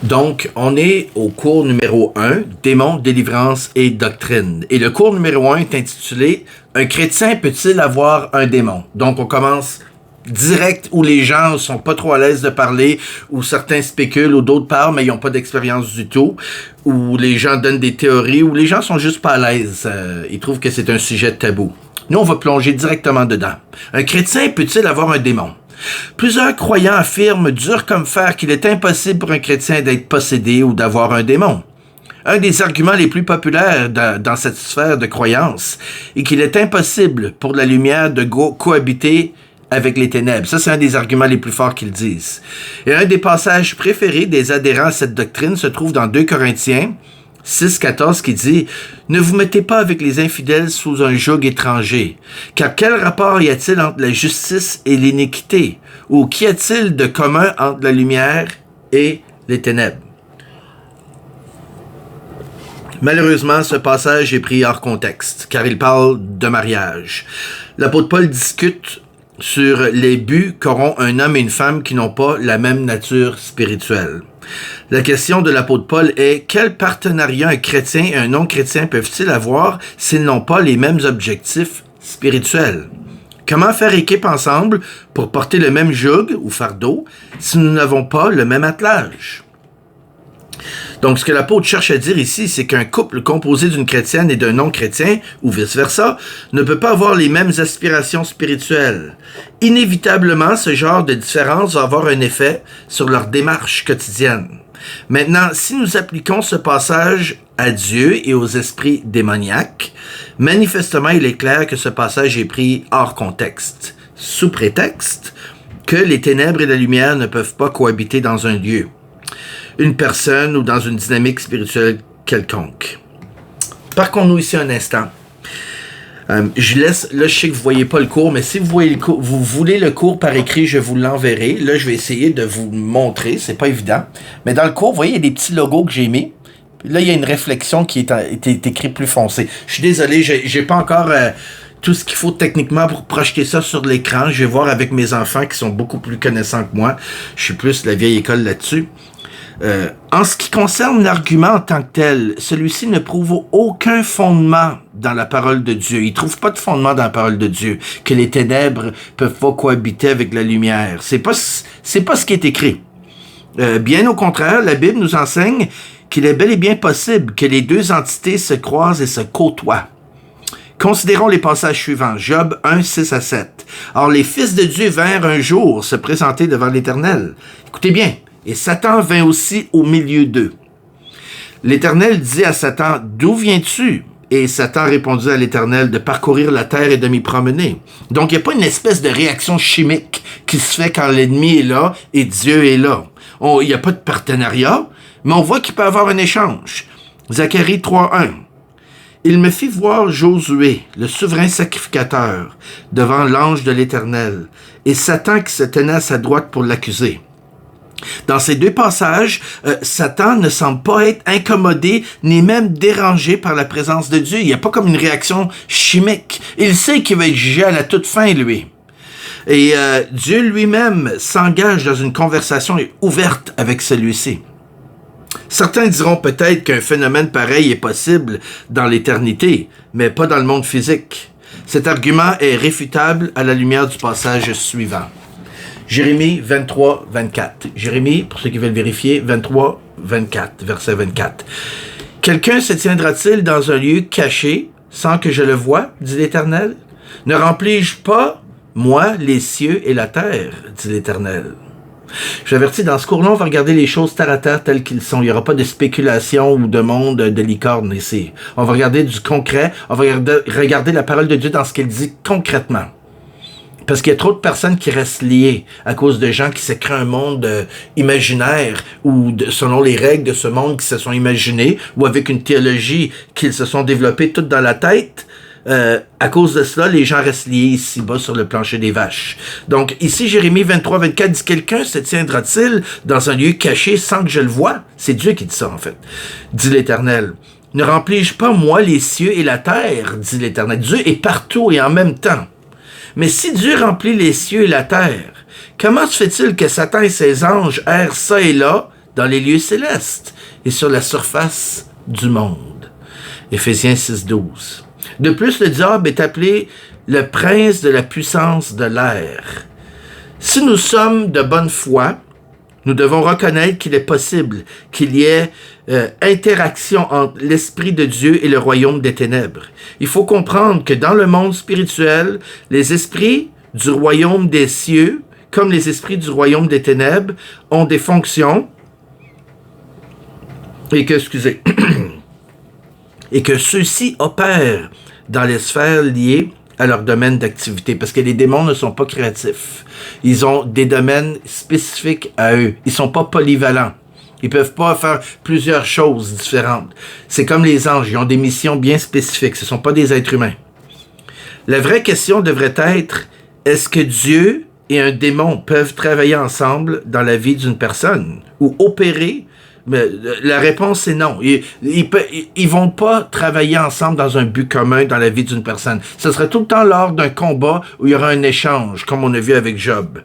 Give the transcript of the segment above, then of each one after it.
Donc, on est au cours numéro 1, Démons, délivrance et doctrine. Et le cours numéro 1 est intitulé « Un chrétien peut-il avoir un démon ?» Donc, on commence direct où les gens sont pas trop à l'aise de parler, où certains spéculent, ou d'autres parlent, mais ils n'ont pas d'expérience du tout, où les gens donnent des théories, où les gens sont juste pas à l'aise. Ils trouvent que c'est un sujet tabou. Nous, on va plonger directement dedans. Un chrétien peut-il avoir un démon? Plusieurs croyants affirment dur comme fer qu'il est impossible pour un chrétien d'être possédé ou d'avoir un démon. Un des arguments les plus populaires dans cette sphère de croyance est qu'il est impossible pour la lumière de cohabiter avec les ténèbres. Ça, c'est un des arguments les plus forts qu'ils disent. Et un des passages préférés des adhérents à cette doctrine se trouve dans 2 Corinthiens 6,14 qui dit « Ne vous mettez pas avec les infidèles sous un joug étranger, car quel rapport y a-t-il entre la justice et l'iniquité? Ou qu'y a-t-il de commun entre la lumière et les ténèbres? » Malheureusement, ce passage est pris hors contexte, car il parle de mariage. L'apôtre Paul discute sur les buts qu'auront un homme et une femme qui n'ont pas la même nature spirituelle. La question de l'apôtre Paul est: quel partenariat un chrétien et un non-chrétien peuvent-ils avoir s'ils n'ont pas les mêmes objectifs spirituels? Comment faire équipe ensemble pour porter le même joug ou fardeau si nous n'avons pas le même attelage? Donc, ce que l'apôtre cherche à dire ici, c'est qu'un couple composé d'une chrétienne et d'un non-chrétien, ou vice-versa, ne peut pas avoir les mêmes aspirations spirituelles. Inévitablement, ce genre de différence va avoir un effet sur leur démarche quotidienne. Maintenant, si nous appliquons ce passage à Dieu et aux esprits démoniaques, manifestement, il est clair que ce passage est pris hors contexte, sous prétexte que les ténèbres et la lumière ne peuvent pas cohabiter dans un lieu, une personne ou dans une dynamique spirituelle quelconque. Parquons-nous ici un instant. Je laisse, là je sais que vous ne voyez pas le cours, mais si vous voyez le cours, vous voulez le cours par écrit, je vous l'enverrai. Là, je vais essayer de vous le montrer, c'est pas évident. Mais dans le cours, vous voyez, il y a des petits logos que j'ai mis. Là, il y a une réflexion qui est écrite plus foncée. Je suis désolé, j'ai pas encore tout ce qu'il faut techniquement pour projeter ça sur l'écran. Je vais voir avec mes enfants qui sont beaucoup plus connaissants que moi. Je suis plus la vieille école là-dessus. En ce qui concerne l'argument en tant que tel, celui-ci ne prouve aucun fondement dans la parole de Dieu. Il ne trouve pas de fondement dans la parole de Dieu, que les ténèbres peuvent pas cohabiter avec la lumière. C'est pas ce qui est écrit. Bien au contraire, la Bible nous enseigne qu'il est bel et bien possible que les deux entités se croisent et se côtoient. Considérons les passages suivants. Job 1, 6 à 7. Or, les fils de Dieu vinrent un jour se présenter devant l'Éternel. Écoutez bien. Et Satan vint aussi au milieu d'eux. L'Éternel dit à Satan, « D'où viens-tu? » Et Satan répondit à l'Éternel, « De parcourir la terre et de m'y promener. » Donc, il n'y a pas une espèce de réaction chimique qui se fait quand l'ennemi est là et Dieu est là. Il n'y a pas de partenariat, mais on voit qu'il peut y avoir un échange. Zacharie 3, 1. Il me fit voir Josué, le souverain sacrificateur, devant l'ange de l'Éternel, et Satan qui se tenait à sa droite pour l'accuser. Dans ces deux passages, Satan ne semble pas être incommodé ni même dérangé par la présence de Dieu. Il n'y a pas comme une réaction chimique. Il sait qu'il va être jugé à la toute fin, lui. Et Dieu lui-même s'engage dans une conversation ouverte avec celui-ci. Certains diront peut-être qu'un phénomène pareil est possible dans l'éternité, mais pas dans le monde physique. Cet argument est réfutable à la lumière du passage suivant. Jérémie 23, 24. Jérémie, pour ceux qui veulent vérifier, 23, 24, verset 24. « Quelqu'un se tiendra-t-il dans un lieu caché sans que je le voie, dit l'Éternel? Ne remplis-je pas, moi, les cieux et la terre, dit l'Éternel. » Je vous avertis, dans ce cours-là, on va regarder les choses terre à terre telles qu'ils sont. Il n'y aura pas de spéculation ou de monde de licorne ici. On va regarder du concret, on va regarder la parole de Dieu dans ce qu'elle dit concrètement. Parce qu'il y a trop de personnes qui restent liées à cause de gens qui se créent un monde imaginaire ou selon les règles de ce monde qui se sont imaginés ou avec une théologie qu'ils se sont développées toutes dans la tête. À cause de cela, les gens restent liés ici-bas sur le plancher des vaches. Donc ici, Jérémie 23, 24 dit « Quelqu'un se tiendra-t-il dans un lieu caché sans que je le voie? » C'est Dieu qui dit ça en fait. Dit l'Éternel. « Ne remplis-je pas moi les cieux et la terre? » dit l'Éternel. Dieu est partout et en même temps. Mais si Dieu remplit les cieux et la terre, comment se fait-il que Satan et ses anges errent ça et là dans les lieux célestes et sur la surface du monde. Éphésiens 6:12. De plus, le diable est appelé le prince de la puissance de l'air. Si nous sommes de bonne foi, nous devons reconnaître qu'il est possible qu'il y ait interaction entre l'Esprit de Dieu et le royaume des ténèbres. Il faut comprendre que dans le monde spirituel, les esprits du royaume des cieux, comme les esprits du royaume des ténèbres, ont des fonctions et que ceux-ci opèrent dans les sphères liées à leur domaine d'activité, parce que les démons ne sont pas créatifs. Ils ont des domaines spécifiques à eux. Ils sont pas polyvalents. Ils peuvent pas faire plusieurs choses différentes. C'est comme les anges, ils ont des missions bien spécifiques. Ce sont pas des êtres humains. La vraie question devrait être, est-ce que Dieu et un démon peuvent travailler ensemble dans la vie d'une personne ou opérer? Mais la réponse est non. Ils vont pas travailler ensemble dans un but commun dans la vie d'une personne. Ce serait tout le temps lors d'un combat où il y aura un échange, comme on a vu avec Job.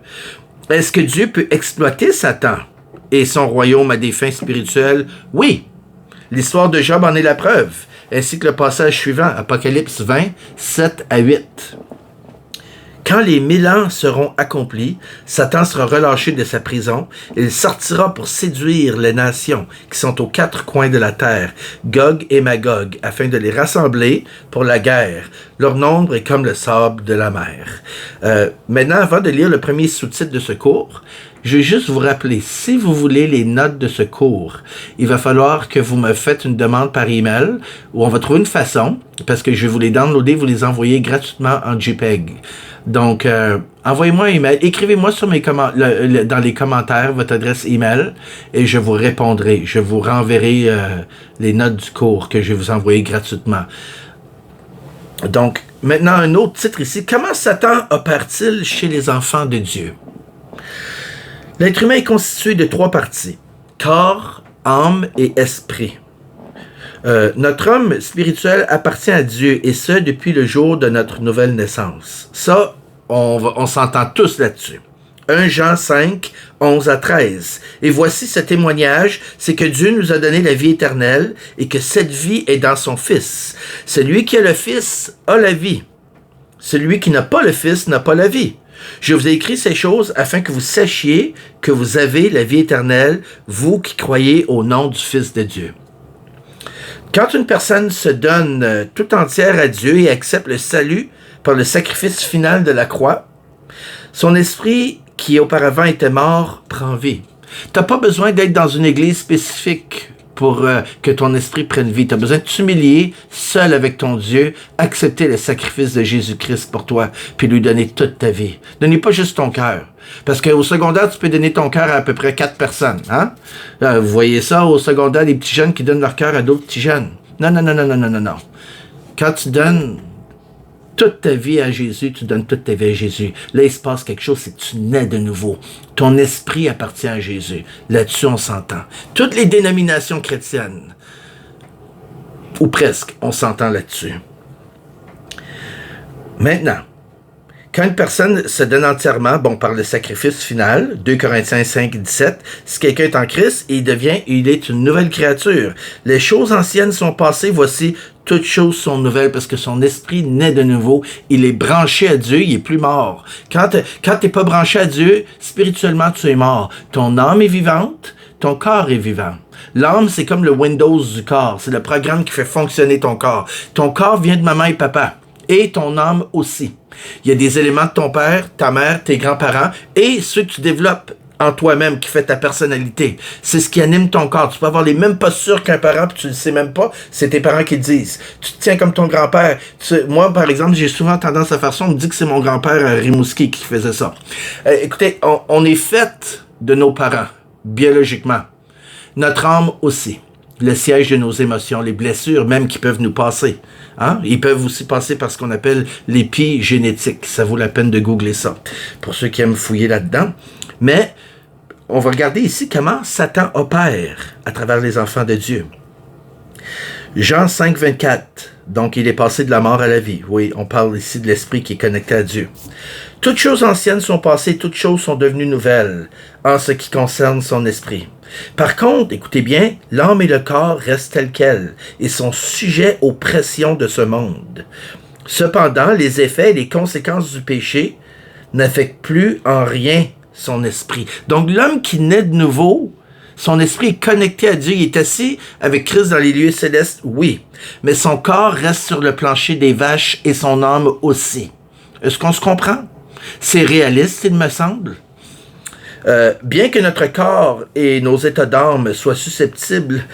Est-ce que Dieu peut exploiter Satan et son royaume à des fins spirituelles? Oui. L'histoire de Job en est la preuve, ainsi que le passage suivant, Apocalypse 20, 7-8. Quand les 1000 ans seront accomplis, Satan sera relâché de sa prison et il sortira pour séduire les nations qui sont aux 4 coins de la terre, Gog et Magog, afin de les rassembler pour la guerre. Leur nombre est comme le sable de la mer. Maintenant, avant de lire le premier sous-titre de ce cours, je vais juste vous rappeler, si vous voulez les notes de ce cours, il va falloir que vous me faites une demande par email où on va trouver une façon, parce que je vais vous les downloader, vous les envoyer gratuitement en JPEG. Donc, envoyez-moi un email, écrivez-moi sur dans les commentaires votre adresse email et je vous répondrai. Je vous renverrai les notes du cours que je vais vous envoyer gratuitement. Donc, maintenant, un autre titre ici. Comment Satan opère-t-il chez les enfants de Dieu? L'être humain est constitué de 3 parties, corps, âme et esprit. Notre homme spirituel appartient à Dieu, et ce, depuis le jour de notre nouvelle naissance. Ça, on s'entend tous là-dessus. 1 Jean 5, 11-13. Et voici ce témoignage, c'est que Dieu nous a donné la vie éternelle, et que cette vie est dans son Fils. Celui qui a le Fils a la vie. Celui qui n'a pas le Fils n'a pas la vie. Je vous ai écrit ces choses afin que vous sachiez que vous avez la vie éternelle, vous qui croyez au nom du Fils de Dieu. Quand une personne se donne tout entière à Dieu et accepte le salut par le sacrifice final de la croix, son esprit qui auparavant était mort prend vie. Tu n'as pas besoin d'être dans une église spécifique pour que ton esprit prenne vie. Tu as besoin de t'humilier seul avec ton Dieu, accepter le sacrifice de Jésus-Christ pour toi, puis lui donner toute ta vie. Donnez pas juste ton cœur. Parce qu'au secondaire, tu peux donner ton cœur à peu près 4 personnes. Hein? Vous voyez ça au secondaire, les petits jeunes qui donnent leur cœur à d'autres petits jeunes. Non. Quand tu donnes toute ta vie à Jésus, tu donnes toute ta vie à Jésus. Là, il se passe quelque chose, c'est que tu nais de nouveau. Ton esprit appartient à Jésus. Là-dessus, on s'entend. Toutes les dénominations chrétiennes, ou presque, on s'entend là-dessus. Maintenant, quand une personne se donne entièrement, par le sacrifice final, 2 Corinthiens 5, 17, si quelqu'un est en Christ, il est une nouvelle créature. Les choses anciennes sont passées, voici, toutes choses sont nouvelles, parce que son esprit naît de nouveau, il est branché à Dieu, il est plus mort. Quand t'es pas branché à Dieu, spirituellement, tu es mort. Ton âme est vivante, ton corps est vivant. L'âme, c'est comme le Windows du corps, c'est le programme qui fait fonctionner ton corps. Ton corps vient de maman et papa, et ton âme aussi. Il y a des éléments de ton père, ta mère, tes grands-parents et ceux que tu développes en toi-même qui fait ta personnalité. C'est ce qui anime ton corps. Tu peux avoir les mêmes postures qu'un parent puis tu le sais même pas. C'est tes parents qui le disent. Tu te tiens comme ton grand-père. Moi, par exemple, j'ai souvent tendance à faire ça. On me dit que c'est mon grand-père Rimouski qui faisait ça. Écoutez, on est fait de nos parents, biologiquement. Notre âme aussi. Le siège de nos émotions, les blessures même qui peuvent nous passer. Hein? Ils peuvent aussi passer par ce qu'on appelle l'épigénétique. Ça vaut la peine de googler ça, pour ceux qui aiment fouiller là-dedans. Mais on va regarder ici comment Satan opère à travers les enfants de Dieu. Jean 5, 24. Donc, il est passé de la mort à la vie. Oui, on parle ici de l'esprit qui est connecté à Dieu. Toutes choses anciennes sont passées, toutes choses sont devenues nouvelles en ce qui concerne son esprit. Par contre, écoutez bien, l'âme et le corps restent tels quels et sont sujets aux pressions de ce monde. Cependant, les effets et les conséquences du péché n'affectent plus en rien son esprit. Donc, l'homme qui naît de nouveau, son esprit est connecté à Dieu. Il est assis avec Christ dans les lieux célestes, oui. Mais son corps reste sur le plancher des vaches et son âme aussi. Est-ce qu'on se comprend? C'est réaliste, il me semble. Bien que notre corps et nos états d'âme soient susceptibles,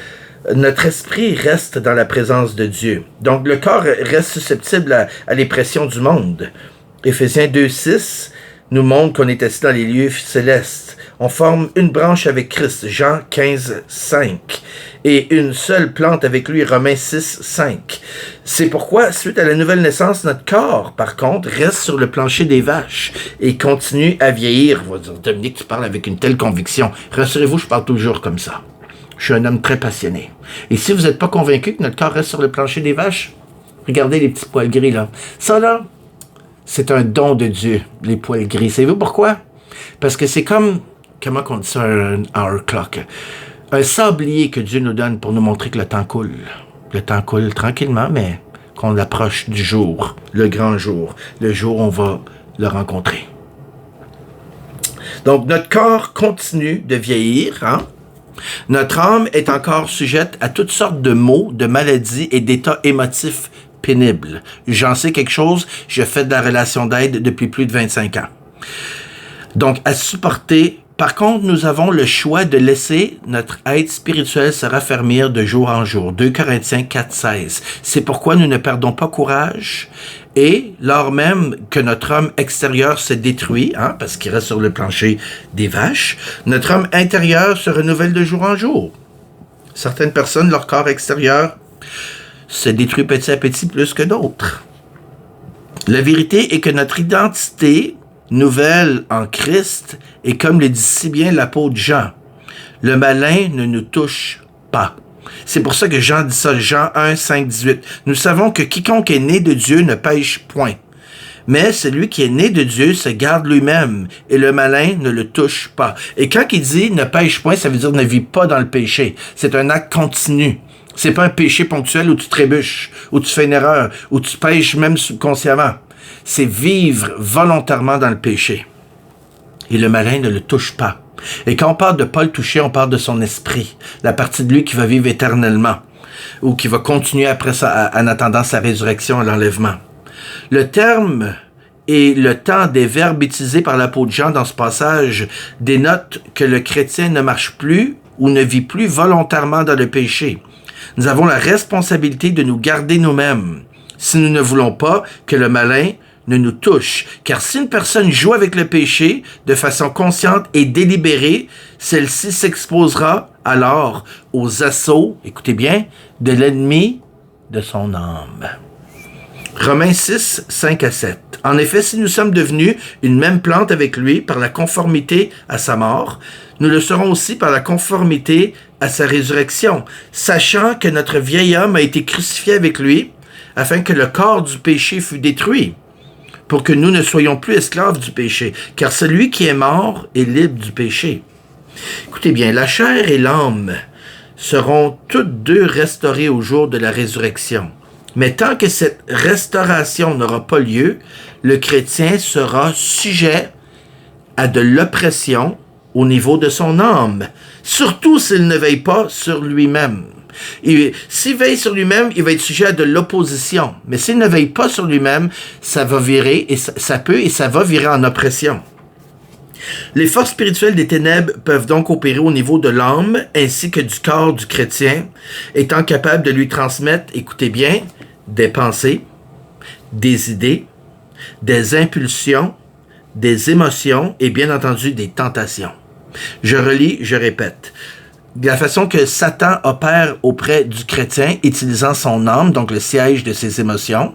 notre esprit reste dans la présence de Dieu. Donc, le corps reste susceptible à les pressions du monde. Éphésiens 2,6 nous montre qu'on est assis dans les lieux célestes. On forme une branche avec Christ, Jean 15,5, et une seule plante avec lui, Romains 6,5. C'est pourquoi, suite à la nouvelle naissance, notre corps, par contre, reste sur le plancher des vaches et continue à vieillir. On va dire, Dominique, tu parles avec une telle conviction. Rassurez-vous, je parle toujours comme ça. Je suis un homme très passionné. Et si vous n'êtes pas convaincu que notre corps reste sur le plancher des vaches, regardez les petits poils gris là. Ça là, c'est un don de Dieu, les poils gris. Savez-vous pourquoi? Parce que c'est comme, comment on dit ça, un hour clock. Un sablier que Dieu nous donne pour nous montrer que le temps coule. Le temps coule tranquillement, mais qu'on approche du jour, le grand jour, le jour où on va le rencontrer. Donc, notre corps continue de vieillir, hein? Notre âme est encore sujette à toutes sortes de maux, de maladies et d'états émotifs pénibles. J'en sais quelque chose, je fais de la relation d'aide depuis plus de 25 ans. Donc, à supporter. Par contre, nous avons le choix de laisser notre être spirituel se raffermir de jour en jour. 2 Corinthiens 4,16. C'est pourquoi nous ne perdons pas courage. Et lors même que notre homme extérieur se détruit, hein, parce qu'il reste sur le plancher des vaches, notre homme intérieur se renouvelle de jour en jour. Certaines personnes, leur corps extérieur se détruit petit à petit plus que d'autres. La vérité est que notre identité nouvelle en Christ est comme le dit si bien l'apôtre Jean. Le malin ne nous touche pas. C'est pour ça que Jean dit ça, Jean 1, 5, 18. Nous savons que quiconque est né de Dieu ne pêche point. Mais celui qui est né de Dieu se garde lui-même, et le malin ne le touche pas. Et quand il dit ne pêche point, ça veut dire ne vit pas dans le péché. C'est un acte continu. C'est pas un péché ponctuel où tu trébuches, où tu fais une erreur, où tu pêches même subconsciemment. C'est vivre volontairement dans le péché. Et le malin ne le touche pas. Et quand on parle de pas le toucher, on parle de son esprit, la partie de lui qui va vivre éternellement, ou qui va continuer après ça en attendant sa résurrection à l'enlèvement. Le terme et le temps des verbes utilisés par l'apôtre Jean dans ce passage dénotent que le chrétien ne marche plus ou ne vit plus volontairement dans le péché. Nous avons la responsabilité de nous garder nous-mêmes, si nous ne voulons pas que le malin ne nous touche. Car si une personne joue avec le péché de façon consciente et délibérée, celle-ci s'exposera alors aux assauts, écoutez bien, de l'ennemi de son âme. Romains 6, 5 à 7. En effet, si nous sommes devenus une même plante avec lui par la conformité à sa mort, nous le serons aussi par la conformité à sa résurrection, sachant que notre vieil homme a été crucifié avec lui, afin que le corps du péché fût détruit, pour que nous ne soyons plus esclaves du péché, car celui qui est mort est libre du péché. Écoutez bien, la chair et l'âme seront toutes deux restaurées au jour de la résurrection. Mais tant que cette restauration n'aura pas lieu, le chrétien sera sujet à de l'oppression au niveau de son âme, surtout s'il ne veille pas sur lui-même. Et s'il veille sur lui-même, il va être sujet à de l'opposition. Mais s'il ne veille pas sur lui-même, ça va virer, et ça va virer en oppression. Les forces spirituelles des ténèbres peuvent donc opérer au niveau de l'âme ainsi que du corps du chrétien, étant capables de lui transmettre, écoutez bien, des pensées, des idées, des impulsions, des émotions et bien entendu des tentations. Je relis, je répète. La façon que Satan opère auprès du chrétien, utilisant son âme, donc le siège de ses émotions,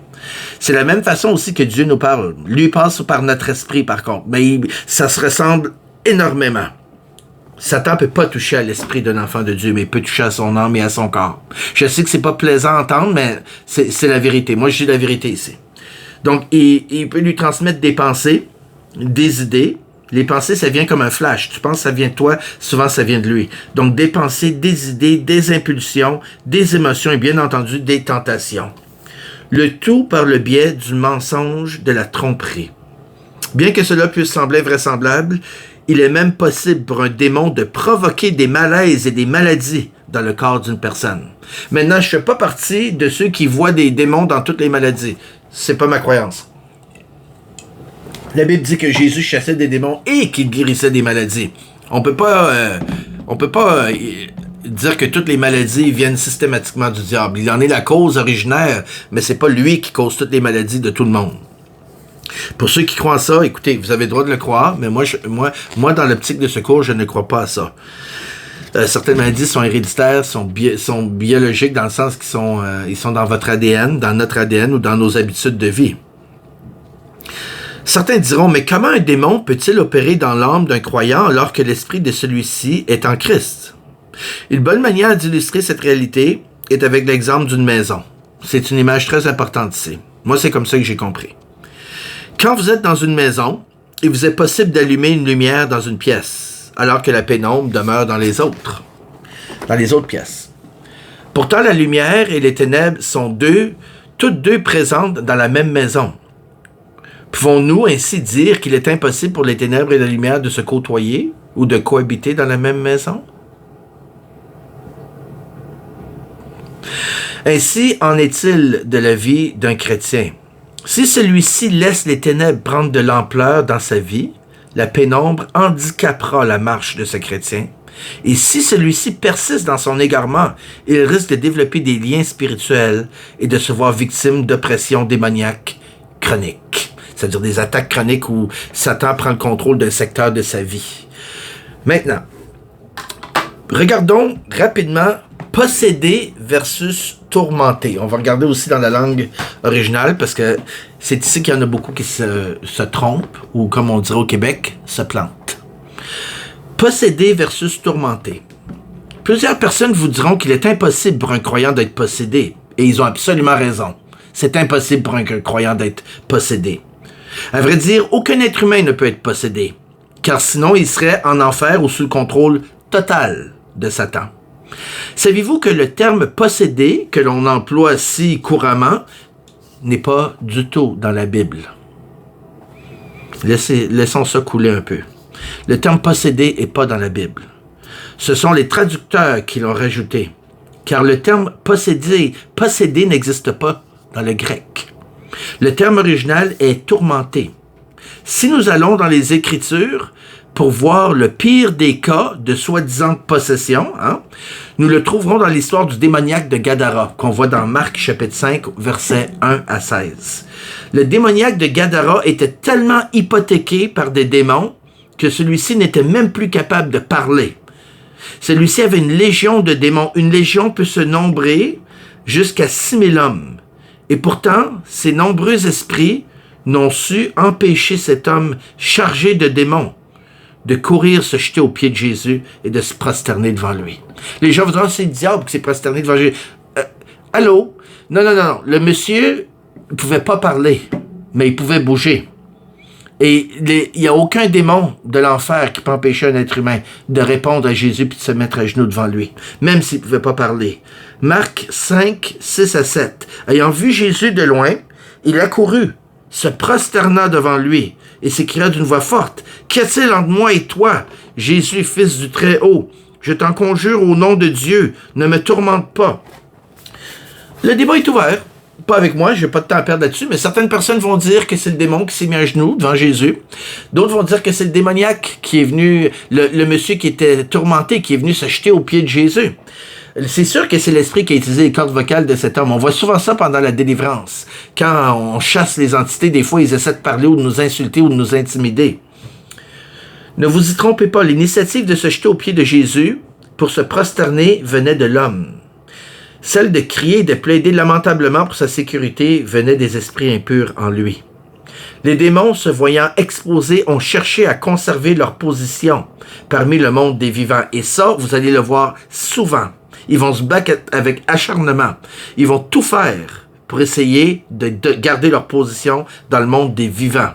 c'est la même façon aussi que Dieu nous parle. Lui passe par notre esprit, par contre, mais ça se ressemble énormément. Satan peut pas toucher à l'esprit d'un enfant de Dieu, mais il peut toucher à son âme et à son corps. Je sais que c'est pas plaisant à entendre, mais c'est la vérité. Moi, je dis la vérité ici. Donc, il peut lui transmettre des pensées, des idées. Les pensées, ça vient comme un flash. Tu penses que ça vient de toi, souvent ça vient de lui. Donc, des pensées, des idées, des impulsions, des émotions et bien entendu, des tentations. Le tout par le biais du mensonge, de la tromperie. Bien que cela puisse sembler vraisemblable, il est même possible pour un démon de provoquer des malaises et des maladies dans le corps d'une personne. Maintenant, je ne fais pas partie de ceux qui voient des démons dans toutes les maladies. C'est pas ma croyance. La Bible dit que Jésus chassait des démons et qu'il guérissait des maladies. On peut pas dire que toutes les maladies viennent systématiquement du diable. Il en est la cause originaire, mais c'est pas lui qui cause toutes les maladies de tout le monde. Pour ceux qui croient à ça, écoutez, vous avez le droit de le croire, mais moi dans l'optique de ce cours, je ne crois pas à ça. Certaines maladies sont héréditaires, sont biologiques dans le sens qu'ils sont dans votre ADN, dans notre ADN ou dans nos habitudes de vie. Certains diront, mais comment un démon peut-il opérer dans l'âme d'un croyant alors que l'esprit de celui-ci est en Christ? Une bonne manière d'illustrer cette réalité est avec l'exemple d'une maison. C'est une image très importante ici. Moi, c'est comme ça que j'ai compris. Quand vous êtes dans une maison, il vous est possible d'allumer une lumière dans une pièce, alors que la pénombre demeure dans les autres pièces. Pourtant, la lumière et les ténèbres sont toutes deux présentes dans la même maison. Pouvons-nous ainsi dire qu'il est impossible pour les ténèbres et la lumière de se côtoyer ou de cohabiter dans la même maison? Ainsi en est-il de la vie d'un chrétien. Si celui-ci laisse les ténèbres prendre de l'ampleur dans sa vie, la pénombre handicapera la marche de ce chrétien. Et si celui-ci persiste dans son égarement, il risque de développer des liens spirituels et de se voir victime d'oppression démoniaque chronique. C'est-à-dire des attaques chroniques où Satan prend le contrôle d'un secteur de sa vie. Maintenant, regardons rapidement posséder versus tourmenter. On va regarder aussi dans la langue originale parce que c'est ici qu'il y en a beaucoup qui se trompent ou, comme on dirait au Québec, se plantent. Posséder versus tourmenter. Plusieurs personnes vous diront qu'il est impossible pour un croyant d'être possédé. Et ils ont absolument raison. C'est impossible pour un croyant d'être possédé. À vrai dire, aucun être humain ne peut être possédé, car sinon il serait en enfer ou sous le contrôle total de Satan. Savez-vous que le terme possédé, que l'on emploie si couramment, n'est pas du tout dans la Bible? Laissons ça couler un peu. Le terme possédé n'est pas dans la Bible. Ce sont les traducteurs qui l'ont rajouté, car le terme possédé n'existe pas dans le grec. Le terme original est tourmenté. Si nous allons dans les Écritures pour voir le pire des cas de soi-disant possession, nous le trouverons dans l'histoire du démoniaque de Gadara, qu'on voit dans Marc chapitre 5, versets 1 à 16. Le démoniaque de Gadara était tellement hypothéqué par des démons que celui-ci n'était même plus capable de parler. Celui-ci avait une légion de démons. Une légion peut se nombrer jusqu'à 6000 hommes. Et pourtant, ces nombreux esprits n'ont su empêcher cet homme chargé de démons de courir se jeter aux pieds de Jésus et de se prosterner devant lui. Les gens vont dire, c'est le diable qui s'est prosterné devant Jésus. Allô? Non. Le monsieur ne pouvait pas parler, mais il pouvait bouger. Et il n'y a aucun démon de l'enfer qui peut empêcher un être humain de répondre à Jésus puis de se mettre à genoux devant lui, même s'il ne pouvait pas parler. Marc 5, 6 à 7. Ayant vu Jésus de loin, il accourut, se prosterna devant lui et s'écria d'une voix forte, « Qu'y a-t-il entre moi et toi, Jésus, fils du Très-Haut? Je t'en conjure au nom de Dieu, ne me tourmente pas. » Le débat est ouvert. Pas avec moi, j'ai pas de temps à perdre là-dessus, mais certaines personnes vont dire que c'est le démon qui s'est mis à genoux devant Jésus. D'autres vont dire que c'est le démoniaque qui est venu, le monsieur qui était tourmenté, qui est venu se jeter aux pieds de Jésus. C'est sûr que c'est l'esprit qui a utilisé les cordes vocales de cet homme. On voit souvent ça pendant la délivrance. Quand on chasse les entités, des fois, ils essaient de parler ou de nous insulter ou de nous intimider. Ne vous y trompez pas, l'initiative de se jeter aux pieds de Jésus pour se prosterner venait de l'homme. Celle de crier et de plaider lamentablement pour sa sécurité venait des esprits impurs en lui. Les démons, se voyant exposés, ont cherché à conserver leur position parmi le monde des vivants. Et ça, vous allez le voir souvent. Ils vont se battre avec acharnement. Ils vont tout faire pour essayer de garder leur position dans le monde des vivants,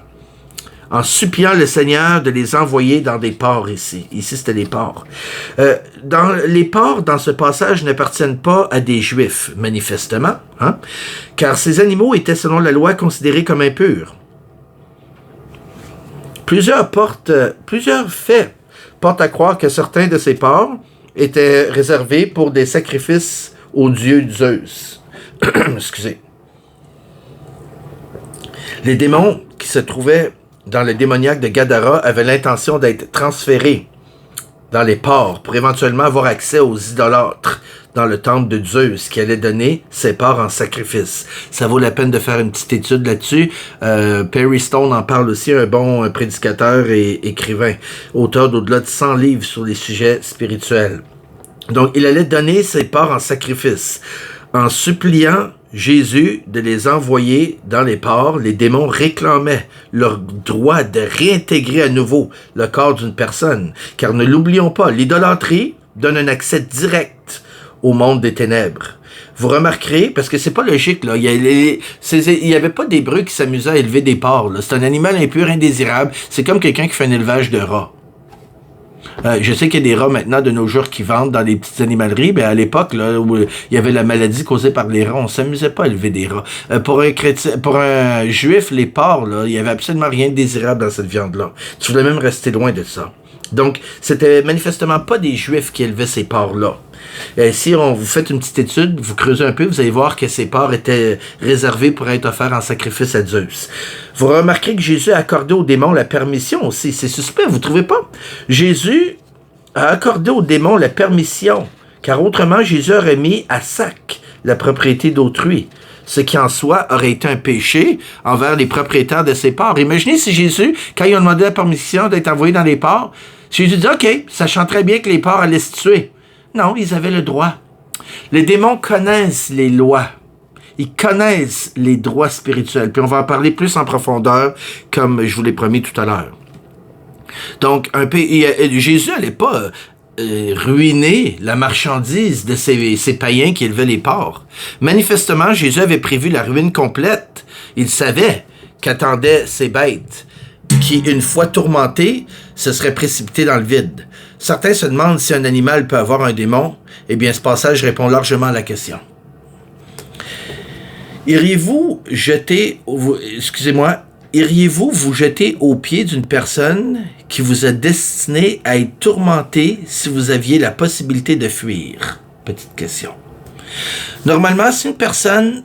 en suppliant le Seigneur de les envoyer dans des ports ici. Ici, c'était les ports. Les ports, dans ce passage, n'appartiennent pas à des Juifs, manifestement, hein? Car ces animaux étaient, selon la loi, considérés comme impurs. Plusieurs faits portent à croire que certains de ces porcs étaient réservés pour des sacrifices au dieu Zeus. Excusez. Les démons qui se trouvaient dans le démoniaque de Gadara avaient l'intention d'être transférés dans les ports pour éventuellement avoir accès aux idolâtres dans le temple de Zeus qui allait donner ses porcs en sacrifice. Ça vaut la peine de faire une petite étude là-dessus. Perry Stone en parle aussi, un bon prédicateur et écrivain, auteur d'au-delà de 100 livres sur les sujets spirituels. Donc, il allait donner ses porcs en sacrifice. En suppliant Jésus de les envoyer dans les ports, les démons réclamaient leur droit de réintégrer à nouveau le corps d'une personne. Car ne l'oublions pas, l'idolâtrie donne un accès direct au monde des ténèbres. Vous remarquerez, parce que c'est pas logique, là, il y avait pas d'Hébreux qui s'amusaient à élever des porcs, là. C'est un animal impur, indésirable. C'est comme quelqu'un qui fait un élevage de rats. Je sais qu'il y a des rats maintenant de nos jours qui vendent dans les petites animaleries, mais à l'époque, là, où il y avait la maladie causée par les rats, on s'amusait pas à élever des rats. Pour un juif, les porcs, là, il y avait absolument rien de désirable dans cette viande-là. Tu voulais même rester loin de ça. Donc, c'était manifestement pas des juifs qui élevaient ces porcs-là. Si vous faites une petite étude, vous creusez un peu, vous allez voir que ces porcs étaient réservés pour être offerts en sacrifice à Zeus. Vous remarquerez que Jésus a accordé aux démons la permission aussi. C'est suspect, vous trouvez pas? Jésus a accordé aux démons la permission, car autrement, Jésus aurait mis à sac la propriété d'autrui, ce qui en soi aurait été un péché envers les propriétaires de ces porcs. Imaginez si Jésus, quand ils ont demandé la permission d'être envoyés dans les ports, Jésus dit « OK, sachant très bien que les porcs allaient se tuer. » Non, ils avaient le droit. Les démons connaissent les lois. Ils connaissent les droits spirituels. Puis on va en parler plus en profondeur, comme je vous l'ai promis tout à l'heure. Donc, Jésus n'allait pas ruiner la marchandise de ces païens qui élevaient les porcs. Manifestement, Jésus avait prévu la ruine complète. Il savait qu'attendaient ces bêtes qui, une fois tourmentées, se seraient précipitées dans le vide. Certains se demandent si un animal peut avoir un démon. Eh bien, ce passage répond largement à la question. Iriez-vous vous jeter aux pieds d'une personne qui vous a destiné à être tourmenté si vous aviez la possibilité de fuir? Petite question. Normalement, si une personne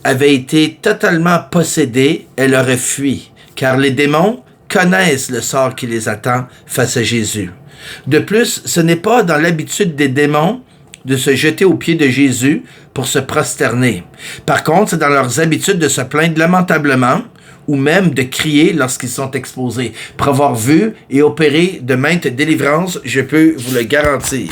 avait été totalement possédée, elle aurait fui, car les démons connaissent le sort qui les attend face à Jésus. De plus, ce n'est pas dans l'habitude des démons de se jeter aux pieds de Jésus pour se prosterner. Par contre, c'est dans leurs habitudes de se plaindre lamentablement ou même de crier lorsqu'ils sont exposés. Pour avoir vu et opéré de maintes délivrances, je peux vous le garantir.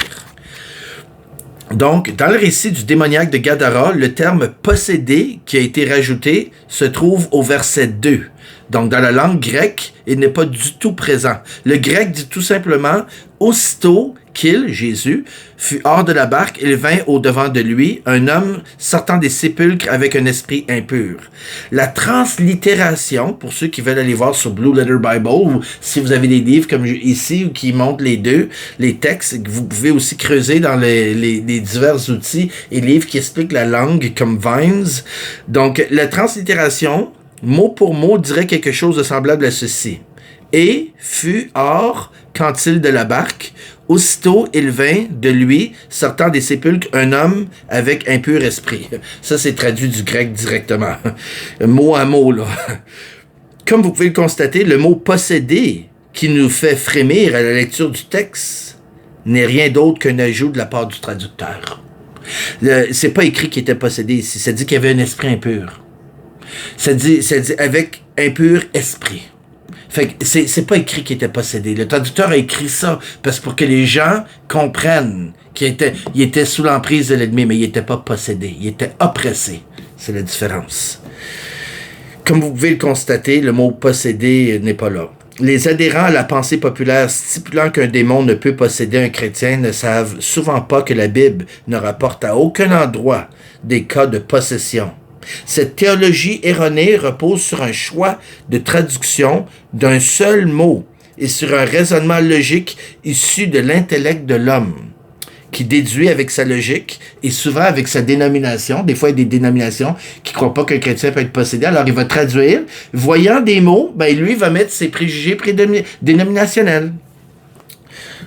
Donc, dans le récit du démoniaque de Gadara, le terme « possédé » qui a été rajouté se trouve au verset 2. Donc, dans la langue grecque, il n'est pas du tout présent. Le grec dit tout simplement « Aussitôt qu'il, Jésus, fut hors de la barque, il vint au-devant de lui un homme sortant des sépulcres avec un esprit impur. » La translittération, pour ceux qui veulent aller voir sur Blue Letter Bible, ou si vous avez des livres comme ici qui montrent les deux, les textes, vous pouvez aussi creuser dans les divers outils et livres qui expliquent la langue comme Vines. Donc, la translittération, mot pour mot, dirait quelque chose de semblable à ceci. « Et fut hors, quand-il de la barque, aussitôt il vint de lui, sortant des sépulcres, un homme avec un pur esprit. » Ça, c'est traduit du grec directement. Mot à mot, là. Comme vous pouvez le constater, le mot « posséder » qui nous fait frémir à la lecture du texte n'est rien d'autre qu'un ajout de la part du traducteur. C'est pas écrit qu'il était possédé ici. Ça dit qu'il y avait un esprit impur. Ça dit avec un pur esprit. Fait que c'est pas écrit qu'il était possédé. Le traducteur a écrit ça parce pour que les gens comprennent qu'il était sous l'emprise de l'ennemi, mais il était pas possédé. Il était oppressé. C'est la différence. Comme vous pouvez le constater, le mot posséder n'est pas là. Les adhérents à la pensée populaire stipulant qu'un démon ne peut posséder un chrétien ne savent souvent pas que la Bible ne rapporte à aucun endroit des cas de possession. Cette théologie erronée repose sur un choix de traduction d'un seul mot et sur un raisonnement logique issu de l'intellect de l'homme, qui déduit avec sa logique et souvent avec sa dénomination. Des fois, il y a des dénominations qui ne croient pas qu'un chrétien peut être possédé. Alors, il va traduire. Voyant des mots, lui, il va mettre ses préjugés dénominationnels.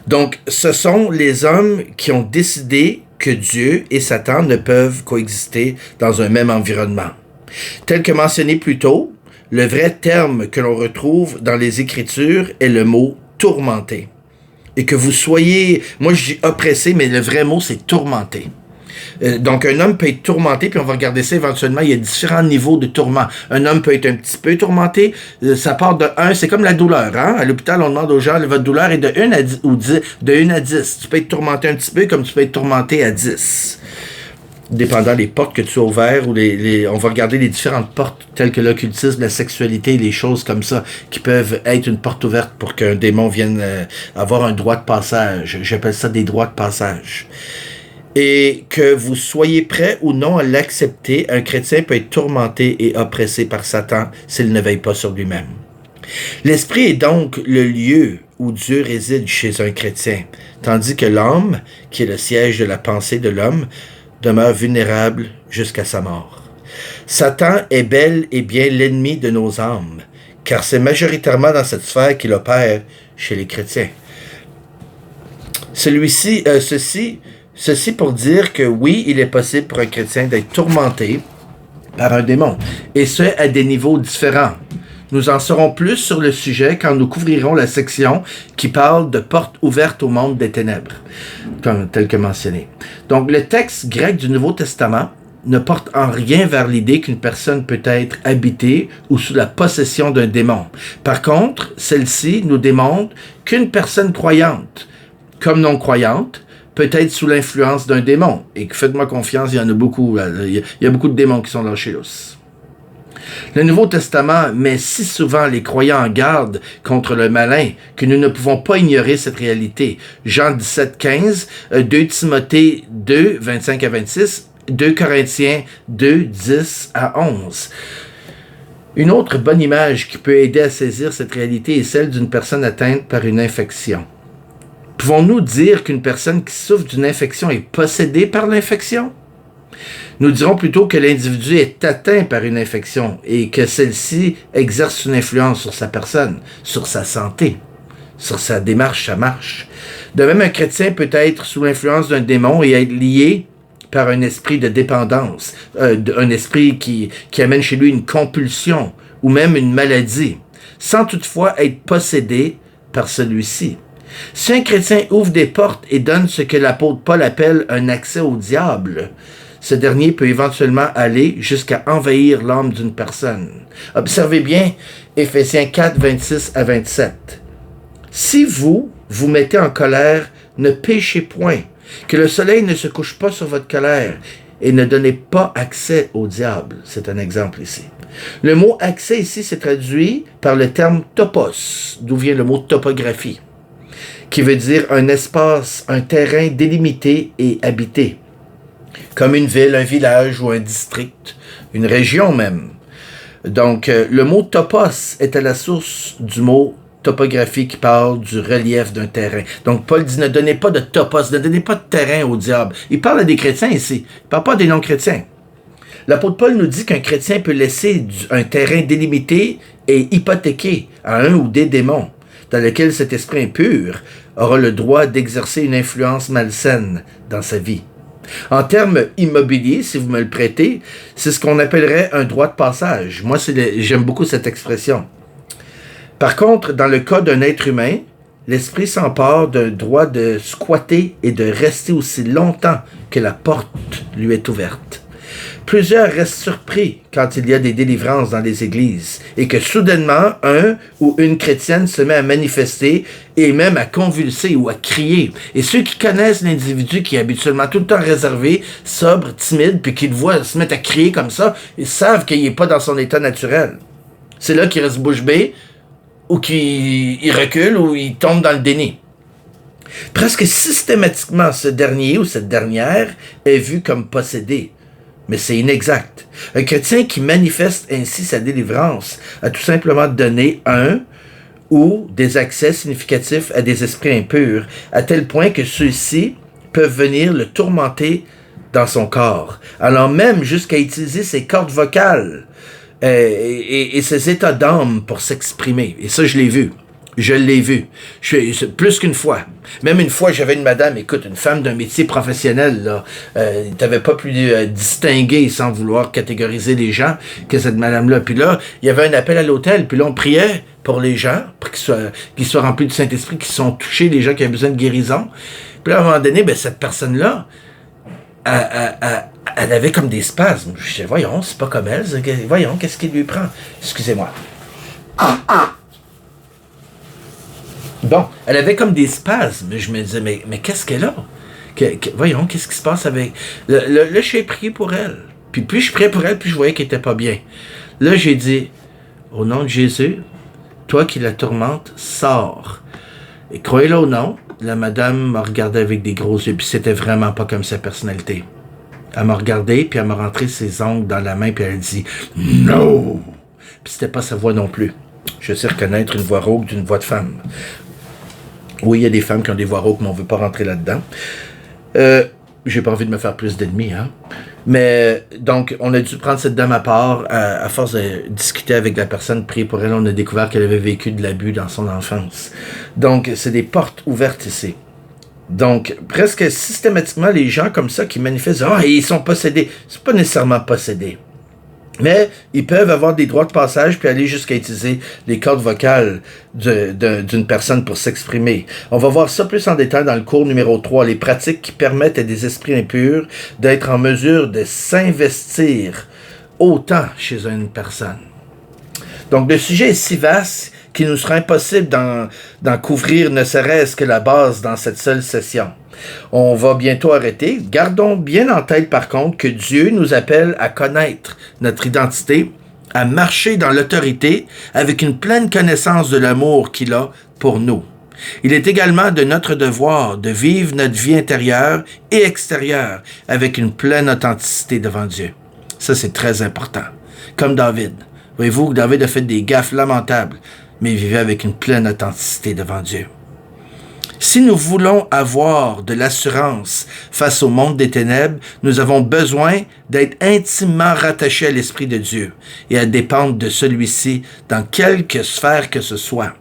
Donc, ce sont les hommes qui ont décidé que Dieu et Satan ne peuvent coexister dans un même environnement. Tel que mentionné plus tôt, le vrai terme que l'on retrouve dans les Écritures est le mot « tourmenté ». Et que vous soyez, moi je dis oppressé, mais le vrai mot c'est tourmenté. Donc un homme peut être tourmenté, puis on va regarder ça éventuellement, il y a différents niveaux de tourment. Un homme peut être un petit peu tourmenté, ça part de 1, c'est comme la douleur. Hein? À l'hôpital, on demande aux gens, votre douleur est de 1 à 10, ou 10, de 1 à 10. Tu peux être tourmenté un petit peu, comme tu peux être tourmenté à 10. Dépendant des portes que tu as ouvertes, ou on va regarder les différentes portes, telles que l'occultisme, la sexualité, les choses comme ça, qui peuvent être une porte ouverte pour qu'un démon vienne avoir un droit de passage. J'appelle ça des droits de passage. Et que vous soyez prêt ou non à l'accepter, un chrétien peut être tourmenté et oppressé par Satan s'il ne veille pas sur lui-même. L'esprit est donc le lieu où Dieu réside chez un chrétien, tandis que l'âme, qui est le siège de la pensée de l'homme, demeure vulnérable jusqu'à sa mort. Satan est bel et bien l'ennemi de nos âmes, car c'est majoritairement dans cette sphère qu'il opère chez les chrétiens. Ceci pour dire que oui, il est possible pour un chrétien d'être tourmenté par un démon, et ce, à des niveaux différents. Nous en saurons plus sur le sujet quand nous couvrirons la section qui parle de portes ouvertes au monde des ténèbres, tel que mentionné. Donc, le texte grec du Nouveau Testament ne porte en rien vers l'idée qu'une personne peut être habitée ou sous la possession d'un démon. Par contre, celle-ci nous démontre qu'une personne croyante, comme non croyante, peut être sous l'influence d'un démon. Et que faites-moi confiance, il y en a beaucoup. Il y a beaucoup de démons qui sont dans Chélos. Le Nouveau Testament met si souvent les croyants en garde contre le malin que nous ne pouvons pas ignorer cette réalité. Jean 17, 15, 2 Timothée 2, 25 à 26, 2 Corinthiens 2, 10 à 11. Une autre bonne image qui peut aider à saisir cette réalité est celle d'une personne atteinte par une infection. Pouvons-nous dire qu'une personne qui souffre d'une infection est possédée par l'infection? Nous dirons plutôt que l'individu est atteint par une infection et que celle-ci exerce une influence sur sa personne, sur sa santé, sur sa démarche, sa marche. De même, un chrétien peut être sous l'influence d'un démon et être lié par un esprit de dépendance, un esprit qui amène chez lui une compulsion ou même une maladie, sans toutefois être possédé par celui-ci. Si un chrétien ouvre des portes et donne ce que l'apôtre Paul appelle un accès au diable, ce dernier peut éventuellement aller jusqu'à envahir l'âme d'une personne. Observez bien Éphésiens 4, 26 à 27. Si vous mettez en colère, ne péchez point, que le soleil ne se couche pas sur votre colère, et ne donnez pas accès au diable. C'est un exemple ici. Le mot accès ici, c'est traduit par le terme topos, d'où vient le mot topographie, qui veut dire un espace, un terrain délimité et habité, comme une ville, un village ou un district, une région même. Donc, le mot topos est à la source du mot topographie qui parle du relief d'un terrain. Donc, Paul dit, ne donnez pas de topos, ne donnez pas de terrain au diable. Il parle à des chrétiens ici, il ne parle pas des non-chrétiens. L'apôtre Paul nous dit qu'un chrétien peut laisser un terrain délimité et hypothéqué à un ou des démons, dans lequel cet esprit impur aura le droit d'exercer une influence malsaine dans sa vie. En termes immobiliers, si vous me le prêtez, c'est ce qu'on appellerait un droit de passage. Moi, j'aime beaucoup cette expression. Par contre, dans le cas d'un être humain, l'esprit s'empare d'un droit de squatter et de rester aussi longtemps que la porte lui est ouverte. plusieurs restent surpris quand il y a des délivrances dans les églises et que soudainement, un ou une chrétienne se met à manifester et même à convulser ou à crier. Et ceux qui connaissent l'individu qui est habituellement tout le temps réservé, sobre, timide, puis qui le voient se mettre à crier comme ça, ils savent qu'il n'est pas dans son état naturel. C'est là qu'il reste bouche bée, ou qu'il recule, ou il tombe dans le déni. Presque systématiquement, ce dernier ou cette dernière est vu comme possédé. Mais c'est inexact. Un chrétien qui manifeste ainsi sa délivrance a tout simplement donné un ou des accès significatifs à des esprits impurs, à tel point que ceux-ci peuvent venir le tourmenter dans son corps, allant même jusqu'à utiliser ses cordes vocales et ses états d'âme pour s'exprimer. Et ça, je l'ai vu. Je l'ai vu. Plus qu'une fois. Même une fois, j'avais une madame, écoute, une femme d'un métier professionnel, là. T'avais pas plus distingué, sans vouloir catégoriser les gens, que cette madame-là. Puis là, il y avait un appel à l'hôtel, puis là, on priait pour les gens, pour qu'ils soient remplis du Saint-Esprit, qu'ils sont touchés, les gens qui avaient besoin de guérison. Puis là, à un moment donné, ben, cette personne-là, elle avait comme des spasmes. Je disais, voyons, c'est pas comme elle. Voyons, qu'est-ce qui lui prend? Excusez-moi. Bon, elle avait comme des spasmes. Je me disais, mais qu'est-ce qu'elle a? Voyons, qu'est-ce qui se passe avec... Là, j'ai prié pour elle. Puis plus je priais pour elle, plus je voyais qu'elle était pas bien. Là, j'ai dit, au nom de Jésus, toi qui la tourmentes, sors. Et croyez-le ou non, la madame m'a regardé avec des gros yeux, puis c'était vraiment pas comme sa personnalité. Elle m'a regardé, puis elle m'a rentré ses ongles dans la main, puis elle a dit « Non! » Puis c'était pas sa voix non plus. Je sais reconnaître une voix rauque d'une voix de femme. Oui, il y a des femmes qui ont des voix rauques, mais on veut pas rentrer là-dedans. J'ai pas envie de me faire plus d'ennemis, hein. Mais, donc, on a dû prendre cette dame à part. À force de discuter avec la personne, prier pour elle, on a découvert qu'elle avait vécu de l'abus dans son enfance. Donc, c'est des portes ouvertes ici. Donc, presque systématiquement, les gens comme ça qui manifestent, ils sont possédés. C'est pas nécessairement possédés. Mais ils peuvent avoir des droits de passage puis aller jusqu'à utiliser les cordes vocales d'une personne pour s'exprimer. On va voir ça plus en détail dans le cours numéro 3, les pratiques qui permettent à des esprits impurs d'être en mesure de s'investir autant chez une personne. Donc, le sujet est si vaste qu'il nous sera impossible d'en couvrir ne serait-ce que la base dans cette seule session. On va bientôt arrêter. Gardons bien en tête, par contre, que Dieu nous appelle à connaître notre identité, à marcher dans l'autorité avec une pleine connaissance de l'amour qu'il a pour nous. Il est également de notre devoir de vivre notre vie intérieure et extérieure avec une pleine authenticité devant Dieu. Ça, c'est très important. Comme David. Voyez-vous, David a fait des gaffes lamentables, mais il vivait avec une pleine authenticité devant Dieu. Si nous voulons avoir de l'assurance face au monde des ténèbres, nous avons besoin d'être intimement rattachés à l'Esprit de Dieu et à dépendre de celui-ci dans quelque sphère que ce soit.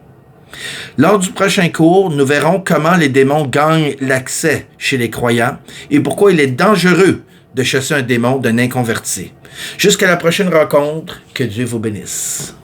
Lors du prochain cours, nous verrons comment les démons gagnent l'accès chez les croyants et pourquoi il est dangereux de chasser un démon d'un inconverti. Jusqu'à la prochaine rencontre, que Dieu vous bénisse.